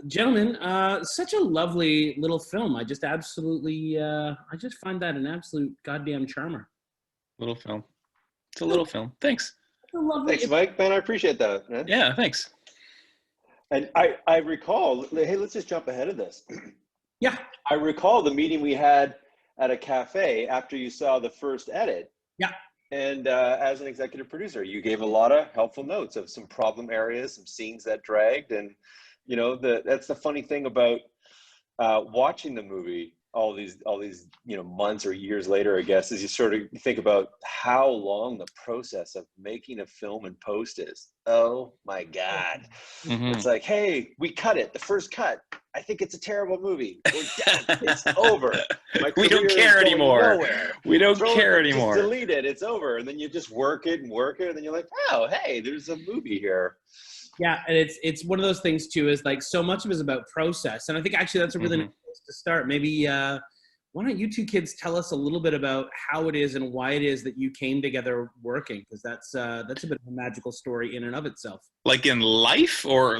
Gentlemen, such a lovely little film. I just absolutely, I just find that an absolute goddamn charmer. Little film. It's a little film. Thanks. Thanks, Mike. Man, I appreciate that, man. Yeah, thanks. And I recall, hey, let's just jump ahead of this. Yeah. I recall the meeting we had at a cafe after you saw the first edit. Yeah. And as an executive producer, you gave a lot of helpful notes of some problem areas, some scenes that dragged. And, you know, that's the funny thing about watching the movie all these, you know, months or years later, I guess, is you sort of think about how long the process of making a film in post is. Oh my God. Mm-hmm. It's like, hey, we cut it, the first cut. I think it's a terrible movie. We're done. It's over. We don't care anymore. We don't care anymore. Just delete it. It's over. And then you just work it, and then you're like, oh, hey, there's a movie here. Yeah, and it's one of those things too. Is like so much of it is about process, and I think actually that's a really nice place to start. Maybe why don't you two kids tell us a little bit about how it is and why it is that you came together working? Because that's a bit of a magical story in and of itself. Like in life, or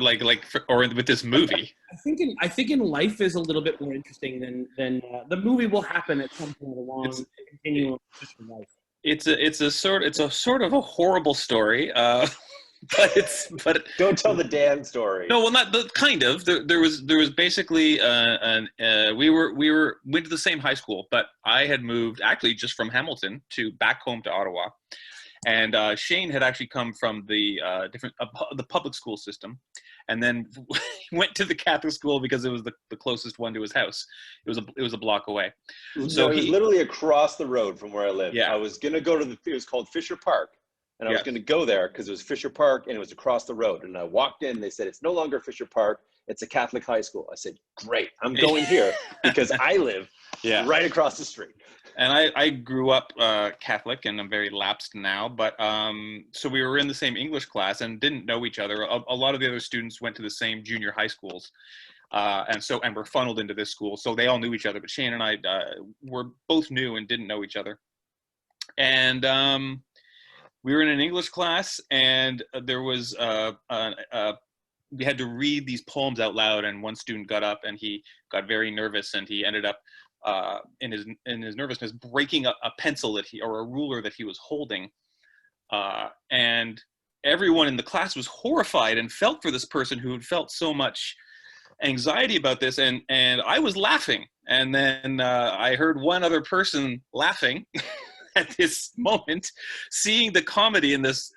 or with this movie? I think in life is a little bit more interesting than the movie will happen at some point along the continuum of life. It's a sort of a horrible story. But don't tell the Dan story. No, well, not the kind of. There was basically we went to the same high school, but I had moved actually just from Hamilton to back home to Ottawa, and Shane had actually come from the the public school system, and then went to the Catholic school because it was the closest one to his house. It was a block away. So it was literally across the road from where I lived. Yeah. I was gonna go to it was called Fisher Park. And I was going to go there because it was Fisher Park and it was across the road. And I walked in, they said, it's no longer Fisher Park, it's a Catholic high school. I said, great, I'm going here because I live right across the street. And I grew up Catholic, and I'm very lapsed now. But so we were in the same English class and didn't know each other. A lot of the other students went to the same junior high schools. And were funneled into this school. So they all knew each other. But Shane and I were both new and didn't know each other. And we were in an English class, and there was we had to read these poems out loud. And one student got up, and he got very nervous, and he ended up in his nervousness breaking a pencil or a ruler that he was holding. And everyone in the class was horrified and felt for this person who had felt so much anxiety about this. And I was laughing, and then I heard one other person laughing. At this moment, seeing the comedy in this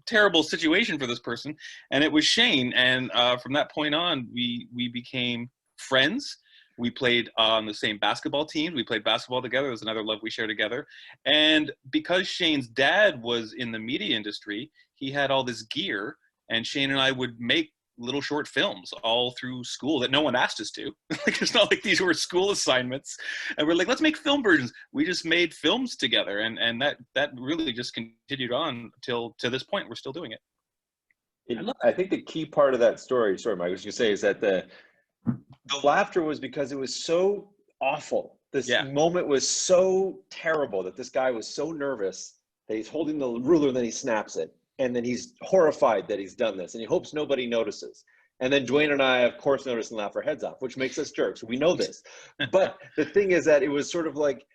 terrible situation for this person, and it was Shane. And from that point on, we became friends. We played on the same basketball teams. We played basketball together. It was another love we shared together. And because Shane's dad was in the media industry, he had all this gear, and Shane and I would make little short films all through school that no one asked us to. Like, it's not like these were school assignments. And we're like, let's make film versions. We just made films together. And that really just continued on till to this point. We're still doing it. I think the key part of that story, sorry, Mike, I was going to say, is that the laughter was because it was so awful. This moment was so terrible that this guy was so nervous that he's holding the ruler and then he snaps it. And then he's horrified that he's done this, and he hopes nobody notices. And then Duane and I, of course, notice and laugh our heads off, which makes us jerks. We know this. But the thing is that it was sort of like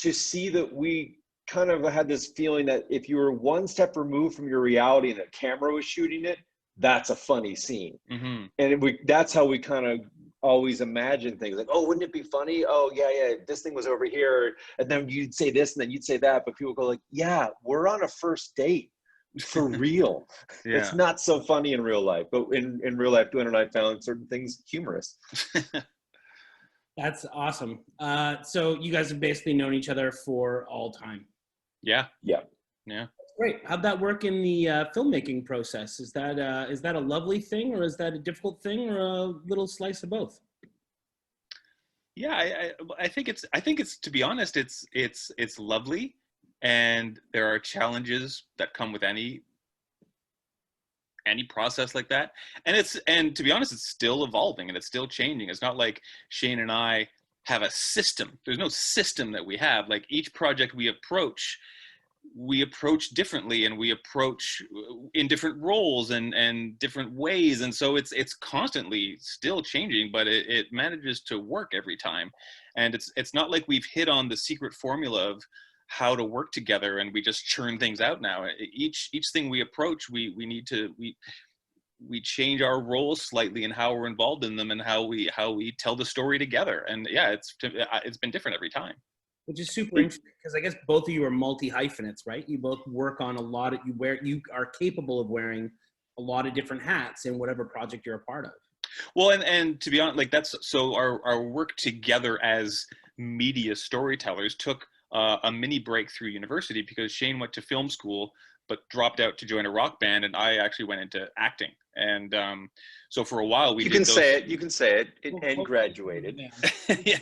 to see that we kind of had this feeling that if you were one step removed from your reality and the camera was shooting it, that's a funny scene. Mm-hmm. And that's how we kind of always imagine things like, oh, wouldn't it be funny? Oh, yeah, this thing was over here. And then you'd say this and then you'd say that. But people go like, yeah, we're on a first date. For real. It's not so funny in real life, but in real life, Duane and I found certain things humorous. That's awesome. So you guys have basically known each other for all time. Yeah. Great. How'd that work in the filmmaking process? Is that a lovely thing, or is that a difficult thing, or a little slice of both? Yeah, I think it's to be honest, it's lovely. And there are challenges that come with any process like that. And to be honest, it's still evolving and it's still changing. It's not like Shane and I have a system. There's no system that we have. Like, each project we approach, we approach differently, and we approach in different roles and different ways. And so it's constantly still changing, but it manages to work every time. And it's not like we've hit on the secret formula of how to work together and we just churn things out now. Each thing we approach, we change our roles slightly and how we're involved in them and how we tell the story together. And yeah, it's been different every time. Which is super interesting, because I guess both of you are multi-hyphenates, right? You both work on a lot of, you are capable of wearing a lot of different hats in whatever project you're a part of. Well, and to be honest, like our work together as media storytellers took a mini break through university, because Shane went to film school but dropped out to join a rock band, and I actually went into acting. And so for a while you can say it, and graduated. Yeah.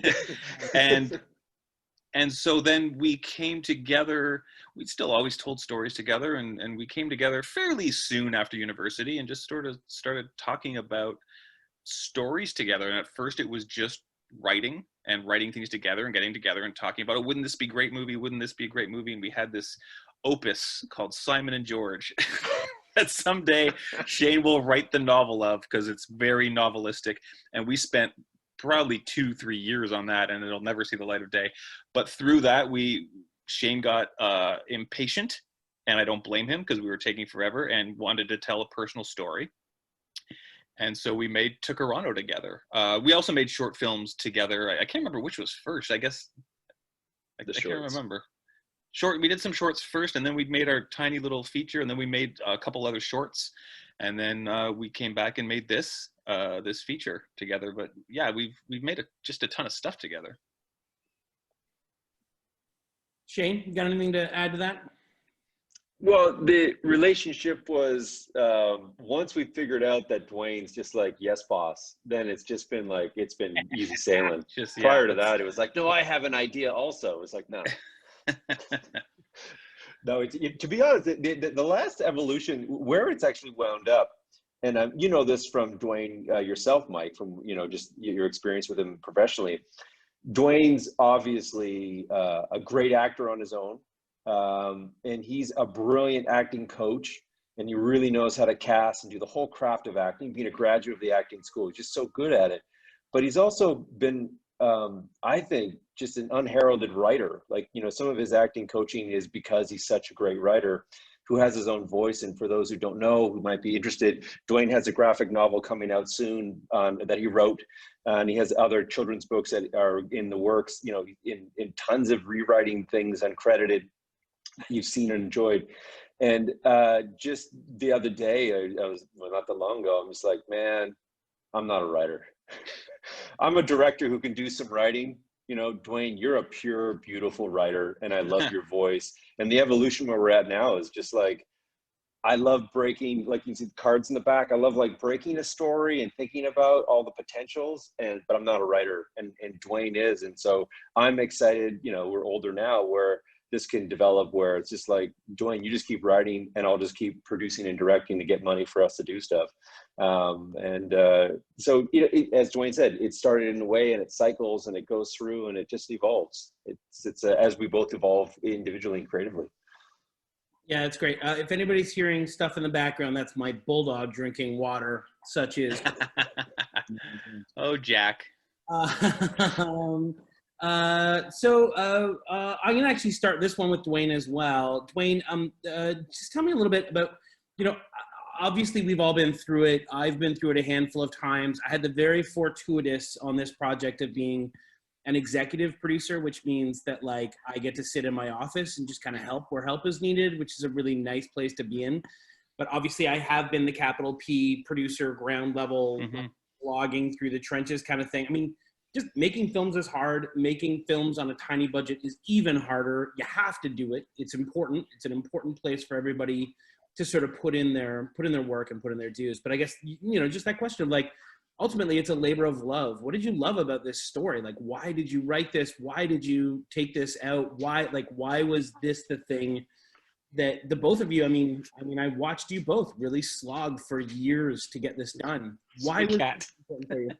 And so then we came together. We still always told stories together, and we came together fairly soon after university and just sort of started talking about stories together. And at first it was just writing things together and getting together and talking about, oh, wouldn't this be a great movie? Wouldn't this be a great movie? And we had this opus called Simon and George that someday Shane will write the novel of, because it's very novelistic. And we spent probably 2-3 years on that, and it'll never see the light of day. But through that, Shane got impatient, and I don't blame him, because we were taking forever and wanted to tell a personal story. And so we made Tucarano together. We also made short films together. I can't remember which was first. I guess I can't remember. We did some shorts first, and then we made our tiny little feature, and then we made a couple other shorts, and then we came back and made this feature together. But yeah, we've made just a ton of stuff together. Shane, you got anything to add to that? Well, the relationship was, once we figured out that Duane's just like, yes, boss, then it's been easy sailing. Prior to that, it was like, no, I have an idea also. It's like, no. No, to be honest, the last evolution, where it's actually wound up, and you know this from Duane yourself, Mike, from just your experience with him professionally. Duane's obviously a great actor on his own, and he's a brilliant acting coach, and he really knows how to cast and do the whole craft of acting. Being a graduate of the acting school, he's just so good at it. But he's also been, I think, just an unheralded writer. Like, some of his acting coaching is because he's such a great writer who has his own voice. And for those who don't know, who might be interested, Duane has a graphic novel coming out soon that he wrote, and he has other children's books that are in the works, in tons of rewriting things uncredited you've seen and enjoyed. And just the other day, not that long ago, I'm just like, man, I'm not a writer. I'm a director who can do some writing. Duane, you're a pure, beautiful writer, and I love your voice. And the evolution where we're at now is just like, I love breaking, like you see the cards in the back. I love like breaking a story and thinking about all the potentials, but I'm not a writer, and Duane is. And so I'm excited, we're older now, where this can develop, where it's just like, Duane, you just keep writing and I'll just keep producing and directing to get money for us to do stuff. So as Duane said, it started in a way, and it cycles and it goes through and it just evolves. It's as we both evolve individually and creatively. Yeah, it's great. If anybody's hearing stuff in the background, that's my bulldog drinking water, such as. Oh, Jack. I'm gonna actually start this one with Duane as well. Duane, just tell me a little bit about, obviously we've all been through it. I've been through it a handful of times. I had the very fortuitous on this project of being an executive producer, which means that like I get to sit in my office and just kind of help where help is needed, which is a really nice place to be in. But obviously I have been the capital P producer, ground level, logging through the trenches kind of thing. I mean, just making films is hard. Making films on a tiny budget is even harder. You have to do it. It's important. It's an important place for everybody to sort of put in their work and put in their dues. But I guess, just that question of like, ultimately it's a labor of love. What did you love about this story? Like, why did you write this? Why did you take this out? Why was this the thing that the both of you, I mean, I watched you both really slog for years to get this done. Why was cat? It important for you?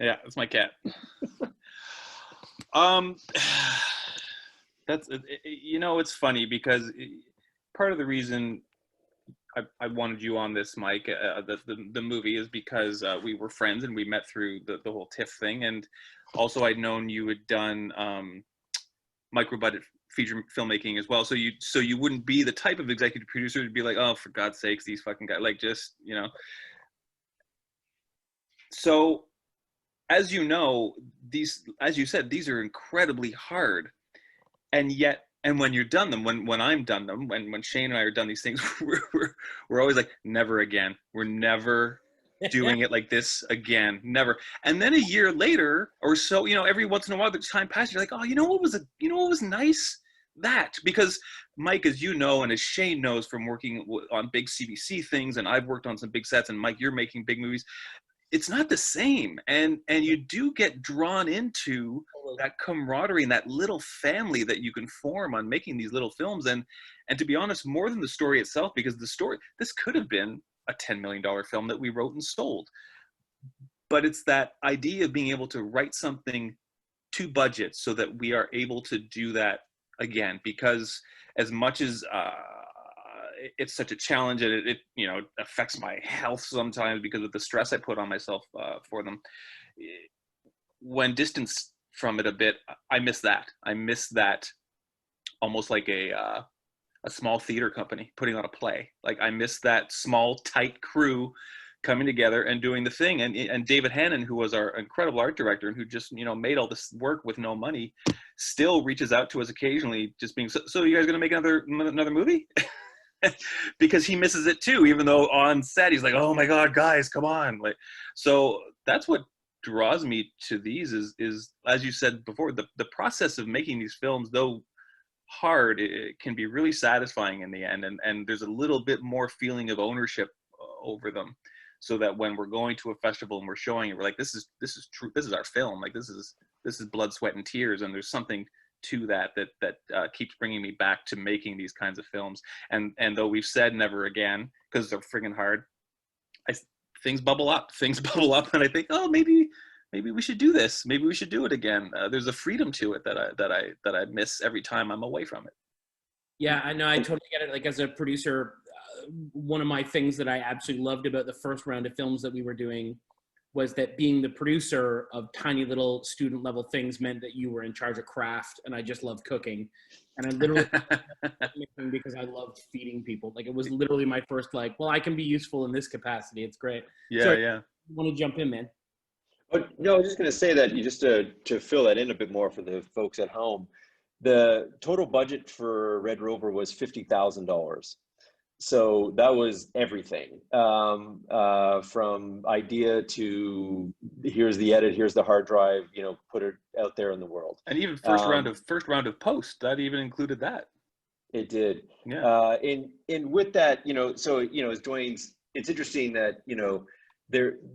Yeah, that's my cat. That's, you know, it's funny because part of the reason I wanted you on this, Mike, the movie, is because we were friends and we met through the whole TIFF thing. And also I'd known you had done micro budget feature filmmaking as well. So you wouldn't be the type of executive producer to be like, oh, for God's sakes, these fucking guys, like, just, you know. So as you know, these, as you said, these are incredibly hard. And yet, and when you're done them, when I'm done them, when Shane and I are done these things, we're always like, never again. We're never doing it like this again, never. And then a year later or so, you know, every once in a while, the time passes, you're like, oh, you know what was nice? That, because Mike, as you know, and as Shane knows from working on big CBC things, and I've worked on some big sets, and Mike, you're making big movies. It's not the same, and you do get drawn into that camaraderie and that little family that you can form on making these little films. And to be honest, more than the story itself, because the story, this could have been a $10 million film that we wrote and sold, but it's that idea of being able to write something to budget so that we are able to do that again. Because as much as it's such a challenge, and it you know, affects my health sometimes because of the stress I put on myself for them. When distanced from it a bit, I miss that. I miss that, almost like a small theater company putting on a play. Like, I miss that small, tight crew coming together and doing the thing. And David Hannon, who was our incredible art director and who just, you know, made all this work with no money, still reaches out to us occasionally, just being, so you guys gonna make another movie? Because he misses it too, even though on set he's like, oh my God, guys, come on. Like, so that's what draws me to these is as you said before, the process of making these films, though hard, it can be really satisfying in the end, and there's a little bit more feeling of ownership over them, so that when we're going to a festival and we're showing it, we're like, this is true, this is our film, like this is blood, sweat, and tears. And there's something to that keeps bringing me back to making these kinds of films. And though we've said never again because they're friggin' hard, things bubble up, and I think, oh, maybe we should do this, maybe we should do it again. There's a freedom to it that I miss every time I'm away from it. Yeah, I know, I totally get it. Like, as a producer, one of my things that I absolutely loved about the first round of films that we were doing was that being the producer of tiny little student level things meant that you were in charge of craft, and I just loved cooking. And I literally because I loved feeding people. Like, it was literally my first, like, well, I can be useful in this capacity. It's great. Yeah, Sorry, yeah. You want to jump in, man? But no, I was just going to say that, you just to fill that in a bit more for the folks at home, the total budget for Red Rover was $50,000. So that was everything, from idea to here's the edit, here's the hard drive, you know, put it out there in the world. And even first round of post, that even included that. It did. Yeah. And with that, you know, so, you know, as Duane's, it's interesting that, you know,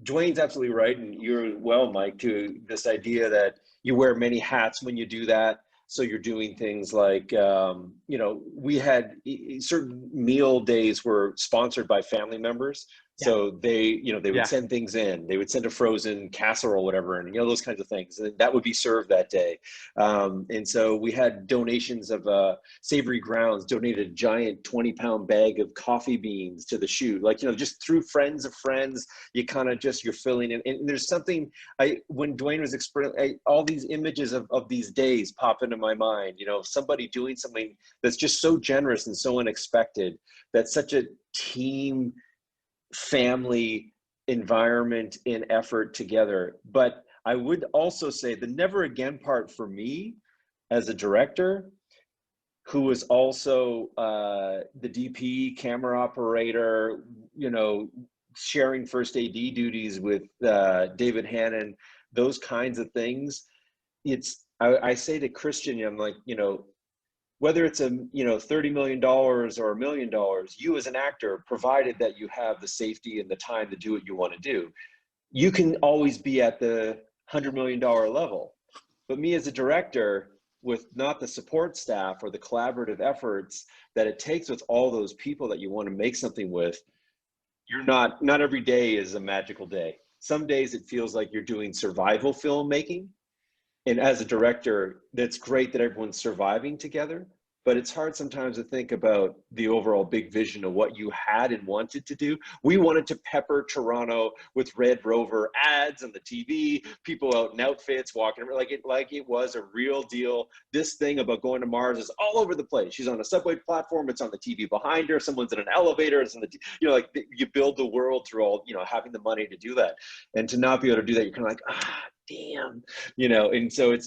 Duane's absolutely right, and you're well, Mike, to this idea that you wear many hats when you do that. So you're doing things like, you know, we had certain meal days were sponsored by family members. Yeah. So they would send things in. They would send a frozen casserole, whatever, and, you know, those kinds of things. And that would be served that day. And so we had donations of Savory Grounds donated a giant 20-pound bag of coffee beans to the shoot. Like, you know, just through friends of friends, you kind of just, you're filling in. And there's something, when Duane was explaining, all these images of these days pop into my mind, you know, somebody doing something that's just so generous and so unexpected, that's such a team family environment and effort together. But I would also say the never again part for me as a director, who was also the DP, camera operator, you know, sharing first AD duties with David Hannon, those kinds of things. I say to Christian, I'm like, you know, whether it's $30 million or $1 million, you as an actor, provided that you have the safety and the time to do what you want to do, you can always be at the $100 million level. But me as a director, with not the support staff or the collaborative efforts that it takes with all those people that you want to make something with, you're not every day is a magical day. Some days it feels like you're doing survival filmmaking. And as a director, that's great that everyone's surviving together, but it's hard sometimes to think about the overall big vision of what you had and wanted to do. We wanted to pepper Toronto with Red Rover ads on the TV, people out in outfits walking around like it was a real deal. This thing about going to Mars is all over the place. She's on a subway platform, it's on the TV behind her, someone's in an elevator, it's on the, like you build the world through all, having the money to do that. And to not be able to do that, you're kind of like, damn, and so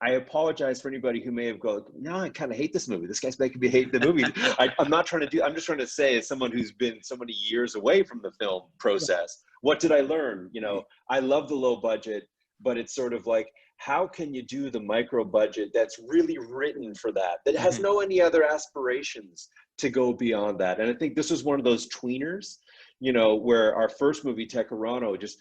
I apologize for anybody who may have gone, no, I kind of hate this movie. This guy's making me hate the movie. I'm not trying to I'm just trying to say, as someone who's been so many years away from the film process, what did I learn? I love the low budget, but it's sort of like, how can you do the micro budget that's really written for that has no any other aspirations to go beyond that? And I think this was one of those tweeners, where our first movie, Tecorano, just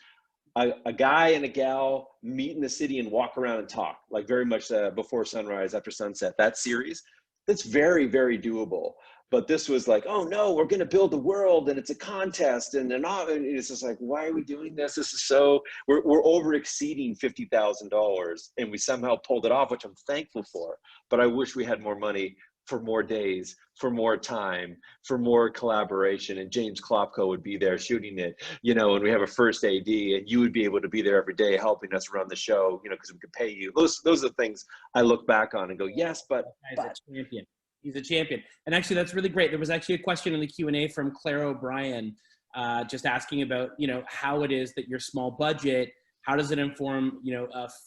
a guy and a gal meet in the city and walk around and talk, like very much Before Sunrise, After Sunset, that series. That's very, very doable. But this was like, oh no, we're going to build the world and it's a contest. And it's just like, why are we doing this? This is we're over exceeding $50,000 and we somehow pulled it off, which I'm thankful for. But I wish we had more money for more days, for more time, for more collaboration, and James Klopko would be there shooting it, and we have a first AD, and you would be able to be there every day helping us run the show, because we could pay you. Those are the things I look back on and go, yes, but. He's a champion. He's a champion. And actually, that's really great. There was actually a question in the Q&A from Claire O'Brien, just asking about, how it is that your small budget, how does it inform,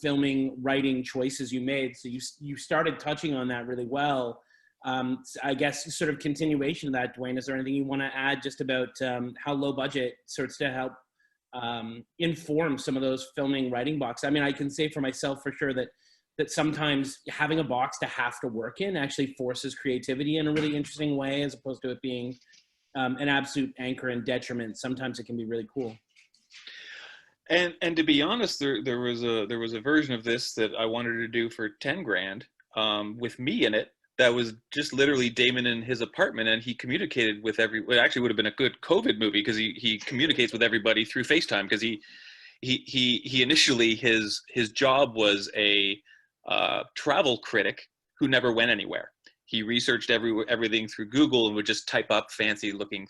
filming, writing choices you made? So you started touching on that really well. I guess sort of continuation of that, Duane, is there anything you want to add just about how low budget starts to help inform some of those filming writing boxes? I mean, I can say for myself for sure that sometimes having a box to have to work in actually forces creativity in a really interesting way, as opposed to it being an absolute anchor and detriment. Sometimes it can be really cool. And to be honest, there was a version of this that I wanted to do for 10 grand with me in it. That was just literally Damon in his apartment, and he communicated with it actually would have been a good COVID movie because he communicates with everybody through FaceTime, because he initially his job was a travel critic who never went anywhere. He researched everything through Google and would just type up fancy looking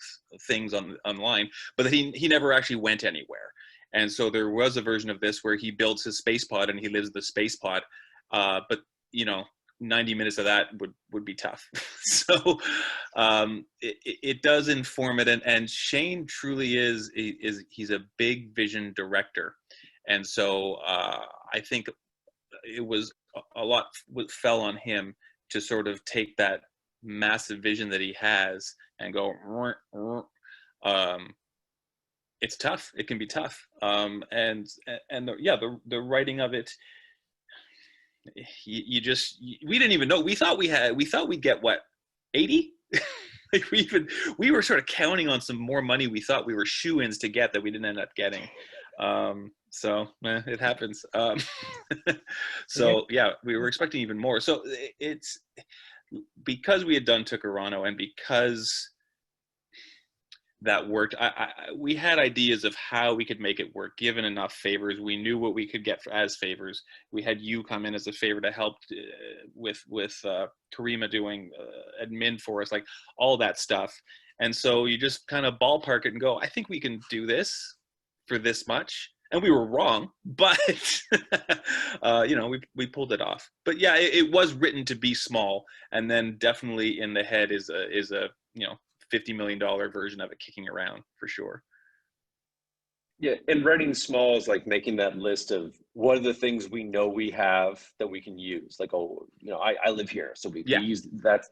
things online, but he never actually went anywhere. And so there was a version of this where he builds his space pod and he lives the space pod, but 90 minutes of that would be tough. So it does inform it. And Shane truly he's a big vision director. And so I think it was a lot fell on him to sort of take that massive vision that he has and go, it's tough. It can be tough. And the writing of it, we didn't even know. We thought we'd get what, 80? Like we were sort of counting on some more money we thought we were shoo-ins to get that we didn't end up getting. So it happens. So yeah, we were expecting even more. So it's because we had done Tucarano and because that worked. We had ideas of how we could make it work, given enough favors. We knew what we could get as favors. We had you come in as a favor to help with Karima doing admin for us, like all that stuff. And so you just kind of ballpark it and go, I think we can do this for this much. And we were wrong, but we pulled it off. But yeah, it was written to be small, and then definitely in the head is a $50 million version of it kicking around for sure. Yeah, and writing small is like making that list of what are the things we know we have that we can use. Like, I live here, so we use, that's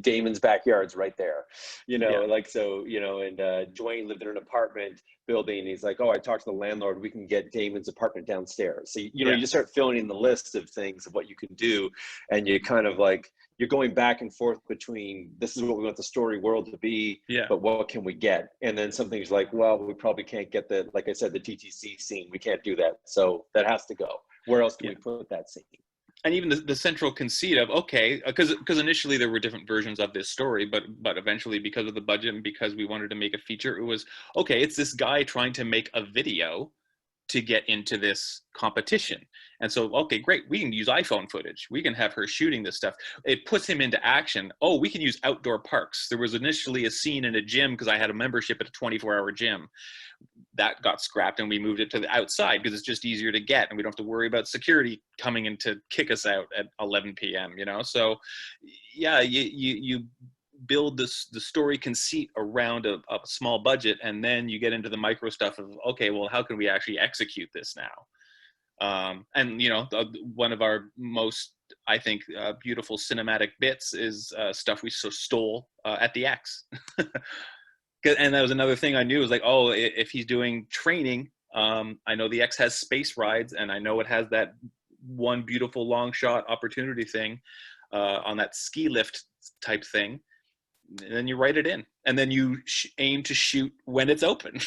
Damon's backyard's right there, like, so, and Duane lived in an apartment building. He's like, I talked to the landlord, we can get Damon's apartment downstairs. So, you just start filling in the list of things of what you can do. And you kind of like, you're going back and forth between this is what we want the story world to be, but what can we get? And then something's like, well, we probably can't get like I said, the TTC scene. We can't do that. So that has to go. Where else can we put that scene? And even the central conceit of, because initially there were different versions of this story, but eventually because of the budget and because we wanted to make a feature, it was, it's this guy trying to make a video to get into this competition. And so, okay, great, we can use iPhone footage. We can have her shooting this stuff. It puts him into action. Oh, we can use outdoor parks. There was initially a scene in a gym because I had a membership at a 24-hour gym. That got scrapped and we moved it to the outside because it's just easier to get and we don't have to worry about security coming in to kick us out at 11 p.m., you know? So yeah, you build the story conceit around a small budget, and then you get into the micro stuff of, okay, well, how can we actually execute this now? And you know, one of our most, I think, beautiful cinematic bits is stuff we stole at the X. And that was another thing I knew, was like, oh, if he's doing training, I know the X has space rides, and I know it has that one beautiful long shot opportunity thing on that ski lift type thing. And then you write it in, and then you aim to shoot when it's open.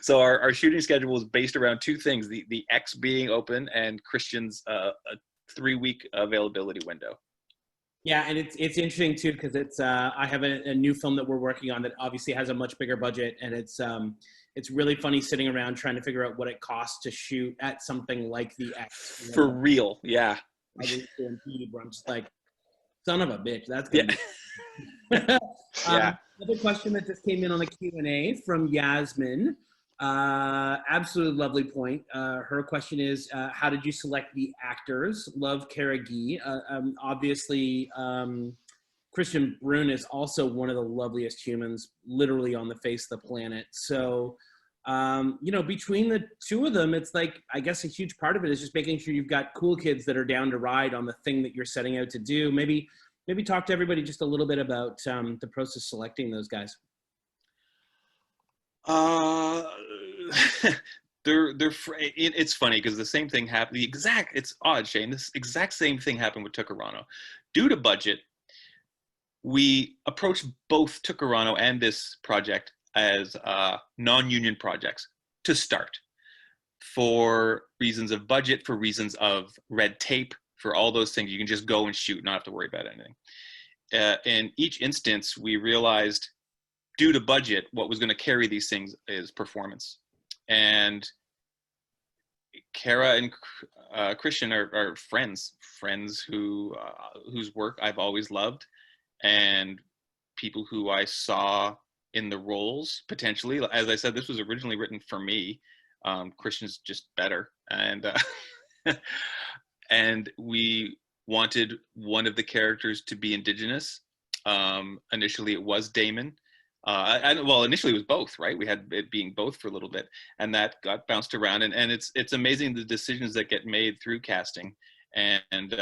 So our shooting schedule is based around two things: the X being open and Christian's a 3-week availability window. Yeah, and it's interesting too, because it's I have a new film that we're working on that obviously has a much bigger budget, and it's really funny sitting around trying to figure out what it costs to shoot at something like the X. You know, for real, yeah. I was doing TV where I'm just like, son of a bitch, that's gonna be. Yeah. Another question that just came in on the Q&A from Yasmin. Absolutely lovely point. Her question is, how did you select the actors? Love Cara Gee. Obviously, Christian Brune is also one of the loveliest humans literally on the face of the planet. So, you know, between the two of them, it's like, I guess a huge part of it is just making sure you've got cool kids that are down to ride on the thing that you're setting out to do. Maybe talk to everybody just a little bit about the process selecting those guys. It's funny because the same thing happened. It's odd, Shane. This exact same thing happened with Tuckerano. Due to budget, we approached both Tuckerano and this project as non-union projects to start, for reasons of budget, for reasons of red tape, for all those things. You can just go and shoot, not have to worry about anything. In each instance, we realized, due to budget, what was going to carry these things is performance. And Cara and Christian are friends whose work I've always loved, and people who I saw in the roles potentially. As I said, this was originally written for me. Christian's just better, and and we wanted one of the characters to be Indigenous. Initially, it was Damon. Well, initially it was both, right? We had it being both for a little bit, and that got bounced around. And it's amazing the decisions that get made through casting. And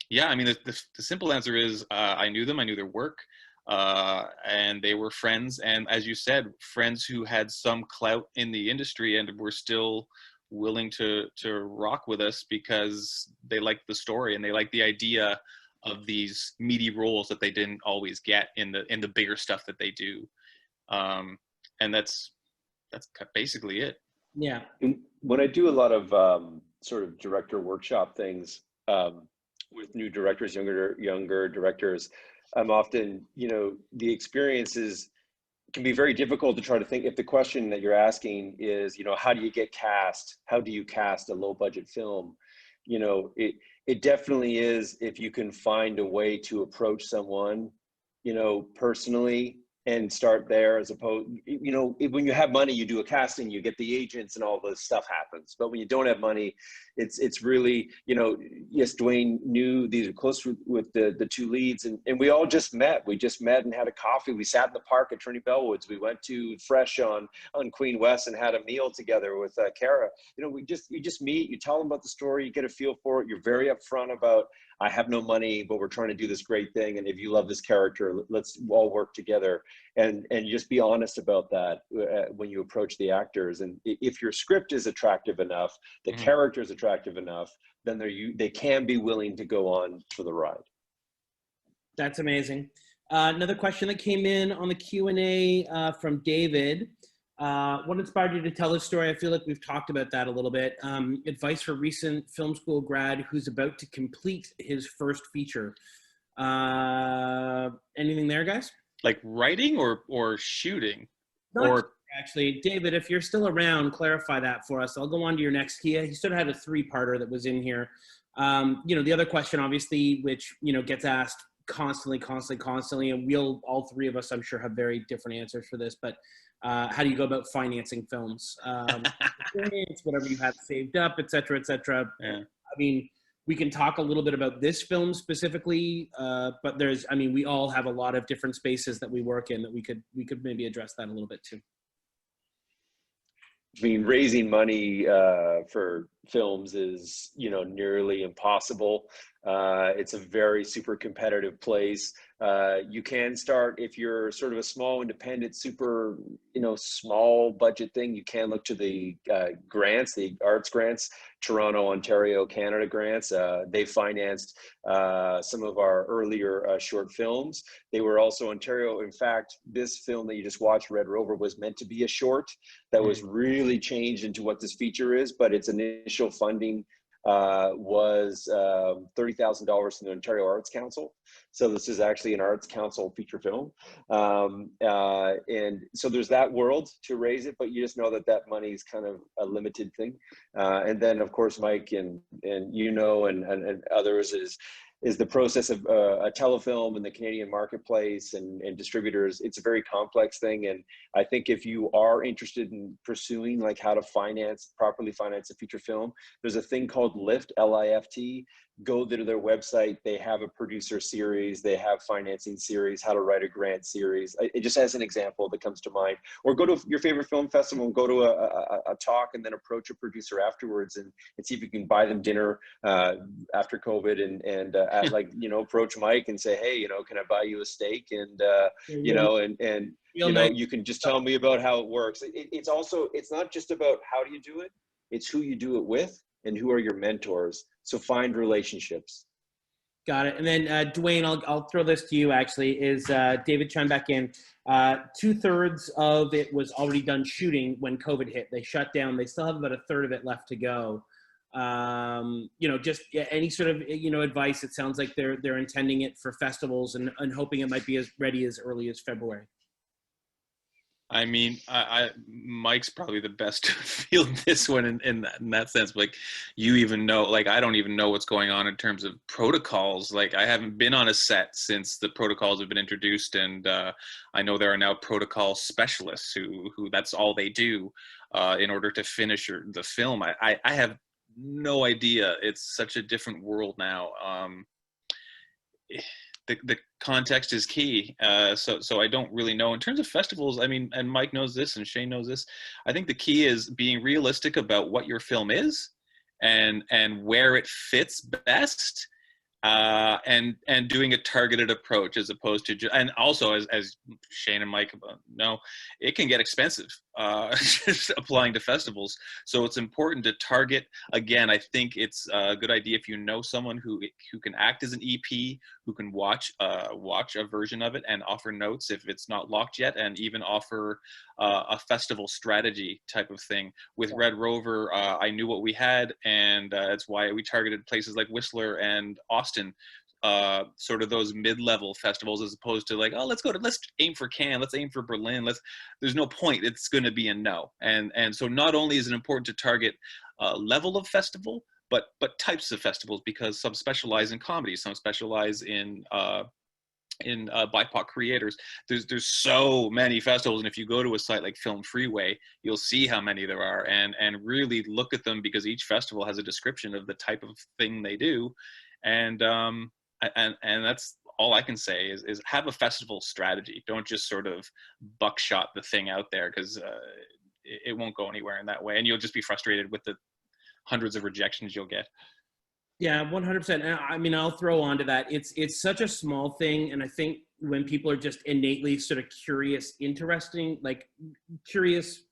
yeah, I mean, the simple answer is I knew them, I knew their work, and they were friends. And as you said, friends who had some clout in the industry and were still willing to rock with us because they liked the story and they liked the idea of these meaty roles that they didn't always get in the bigger stuff that they do. And that's basically it. Yeah. When I do a lot of sort of director workshop things with new directors, younger directors, I'm often, you know, the experiences can be very difficult to try to think. If the question that you're asking is, you know, how do you get cast? How do you cast a low budget film? You know, it definitely is, if you can find a way to approach someone, you know, personally, and start there, as opposed, you know, when you have money, you do a casting, you get the agents and all this stuff happens. But when you don't have money, it's really, you know, yes, Duane knew these are close with the two leads, and we all just met. We just met and had a coffee. We sat in the park at Trinity Bellwoods. We went to Fresh on Queen West and had a meal together with Cara. You know, you just meet, you tell them about the story, you get a feel for it. You're very upfront about, I have no money, but we're trying to do this great thing. And if you love this character, let's all work together, and just be honest about that when you approach the actors. And if your script is attractive enough, the character is attractive enough, then they can be willing to go on for the ride. That's amazing. Another question that came in on the Q&A from David. What inspired you to tell this story? I feel like we've talked about that a little bit. Advice for recent film school grad who's about to complete his first feature. Anything there, guys? Like writing or shooting? Not or Actually, David, if you're still around, clarify that for us. I'll go on to your next key. He sort of had a three-parter that was in here. The other question, obviously, which, gets asked constantly, and we'll, all three of us, I'm sure, have very different answers for this, but how do you go about financing films? Whatever you have saved up, et cetera, et cetera. Yeah. I mean, we can talk a little bit about this film specifically, but we all have a lot of different spaces that we work in that we could maybe address that a little bit too. I mean, raising money for films is, nearly impossible. It's a very super competitive place. You can start, if you're sort of a small independent, super, small budget thing, you can look to the grants, the arts grants, Toronto, Ontario, Canada grants. They financed some of our earlier short films. They were also Ontario. In fact, this film that you just watched, Red Rover, was meant to be a short that was really changed into what this feature is, but its initial funding was $30,000 from the Ontario Arts Council. So this is actually an Arts Council feature film. And so there's that world to raise it, but you just know that money is kind of a limited thing. And then of course, Mike and others is the process of a telefilm in the Canadian marketplace and distributors. It's a very complex thing. And I think if you are interested in pursuing like how to properly finance a feature film, there's a thing called LIFT, L-I-F-T. Go to their website. They have a producer series. They have financing series, how to write a grant series. It just as an example that comes to mind. Or go to your favorite film festival and go to a talk and then approach a producer afterwards and see if you can buy them dinner after COVID and approach Mike and say, hey, can I buy you a steak? And, you can just tell me about how it works. It's not just about how do you do it, it's who you do it with and who are your mentors. So find relationships. Got it. And then Duane, I'll throw this to you actually, is David chimed back in. 2/3 of it was already done shooting when COVID hit. They shut down. They still have about 1/3 of it left to go. Just any sort of, advice. It sounds like they're intending it for festivals and hoping it might be as ready as early as February. I mean, Mike's probably the best to field this one in that sense. Like, you even know, like, I don't even know what's going on in terms of protocols. Like, I haven't been on a set since the protocols have been introduced, and I know there are now protocol specialists who that's all they do in order to finish the film. I have no idea. It's such a different world now. The context is key. So I don't really know. In terms of festivals, I mean, and Mike knows this and Shane knows this, I think the key is being realistic about what your film is and where it fits best, and doing a targeted approach as opposed to, and also as Shane and Mike know, it can get expensive just applying to festivals. So it's important to target. Again, I think it's a good idea if you know someone who can act as an EP, who can watch a version of it and offer notes if it's not locked yet, and even offer a festival strategy type of thing. With Red Rover, I knew what we had, and that's why we targeted places like Whistler and Austin, sort of those mid-level festivals, as opposed to like, oh, let's aim for Cannes, let's aim for Berlin. There's no point. It's going to be a no. And so not only is it important to target level of festival, but types of festivals, because some specialize in comedy, some specialize in BIPOC creators. There's so many festivals, and if you go to a site like Film Freeway, you'll see how many there are, and really look at them, because each festival has a description of the type of thing they do, and that's all I can say is have a festival strategy. Don't just sort of buckshot the thing out there, because it won't go anywhere in that way, and you'll just be frustrated with the hundreds of rejections you'll get. Yeah, 100%. I mean, I'll throw on to that. It's such a small thing, and I think when people are just innately sort of curious, curious.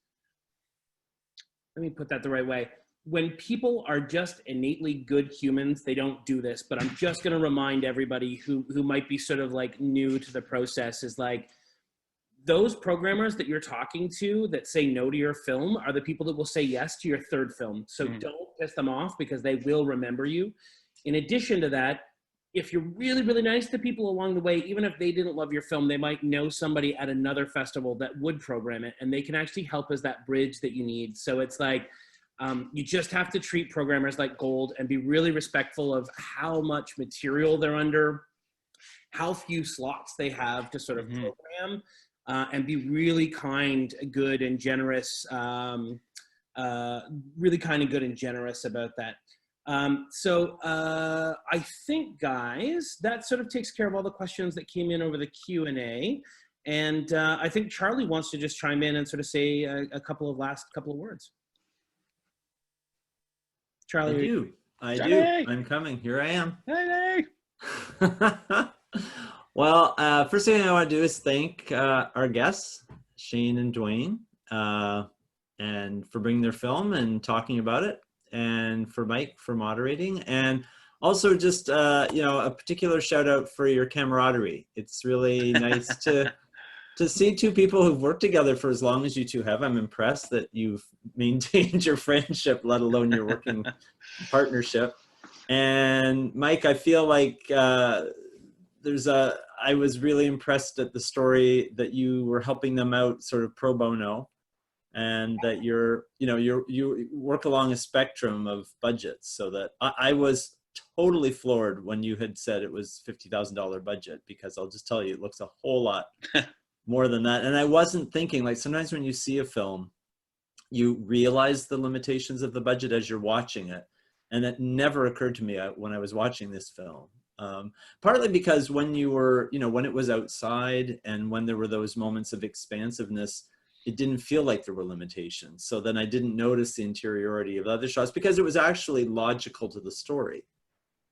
Let me put that the right way. When people are just innately good humans, they don't do this. But I'm just going to remind everybody who might be sort of like new to the process, is like, those programmers that you're talking to that say no to your film are the people that will say yes to your third film. So don't piss them off, because they will remember you. In addition to that, if you're really, really nice to people along the way, even if they didn't love your film, they might know somebody at another festival that would program it, and they can actually help as that bridge that you need. So it's like, you just have to treat programmers like gold and be really respectful of how much material they're under, how few slots they have to sort of program, and be really kind, good, and generous, really kind and good and generous about that. So I think, guys, that sort of takes care of all the questions that came in over the Q&A. And I think Charlie wants to just chime in and sort of say a last couple of words. Charlie, I do. I'm coming. Here I am. Hey. Well, first thing I want to do is thank our guests, Shane and Duane, and for bringing their film and talking about it, and for Mike for moderating, and also just a particular shout out for your camaraderie. It's really nice to see two people who've worked together for as long as you two have. I'm impressed that you've maintained your friendship, let alone your working partnership. And Mike, I feel like I was really impressed at the story that you were helping them out sort of pro bono, and that you work along a spectrum of budgets, so that I was totally floored when you had said it was $50,000 budget, because I'll just tell you, it looks a whole lot more than that. And I wasn't thinking, like, sometimes when you see a film, you realize the limitations of the budget as you're watching it. And it never occurred to me when I was watching this film. Partly because when you were, when it was outside and when there were those moments of expansiveness, it didn't feel like there were limitations. So then I didn't notice the interiority of the other shots, because it was actually logical to the story.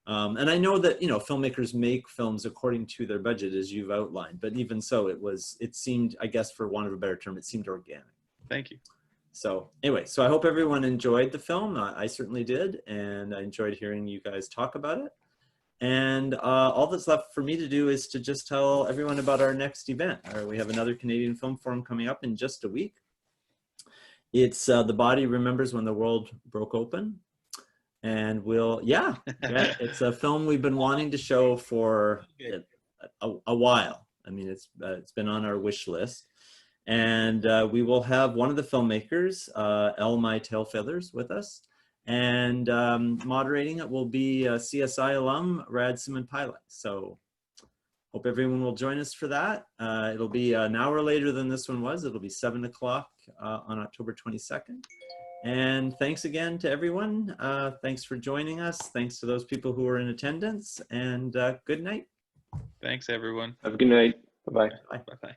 And I know that, filmmakers make films according to their budget, as you've outlined, but even so, it seemed, I guess, for want of a better term, it seemed organic. Thank you. So anyway, so I hope everyone enjoyed the film. I certainly did, and I enjoyed hearing you guys talk about it. And all that's left for me to do is to just tell everyone about our next event. We have another Canadian Film Forum coming up in just a week. It's The Body Remembers When the World Broke Open. And it's a film we've been wanting to show for a while. I mean, it's been on our wish list. And we will have one of the filmmakers, My Tail Feathers, with us. And moderating it will be CSI alum Rad Simon-Pilot. So hope everyone will join us for that. It'll be an hour later than this one was. It'll be 7 o'clock on October 22nd. And thanks again to everyone. Thanks for joining us. Thanks to those people who are in attendance. And good night. Thanks, everyone. Have a good night. Bye-bye. Bye-bye.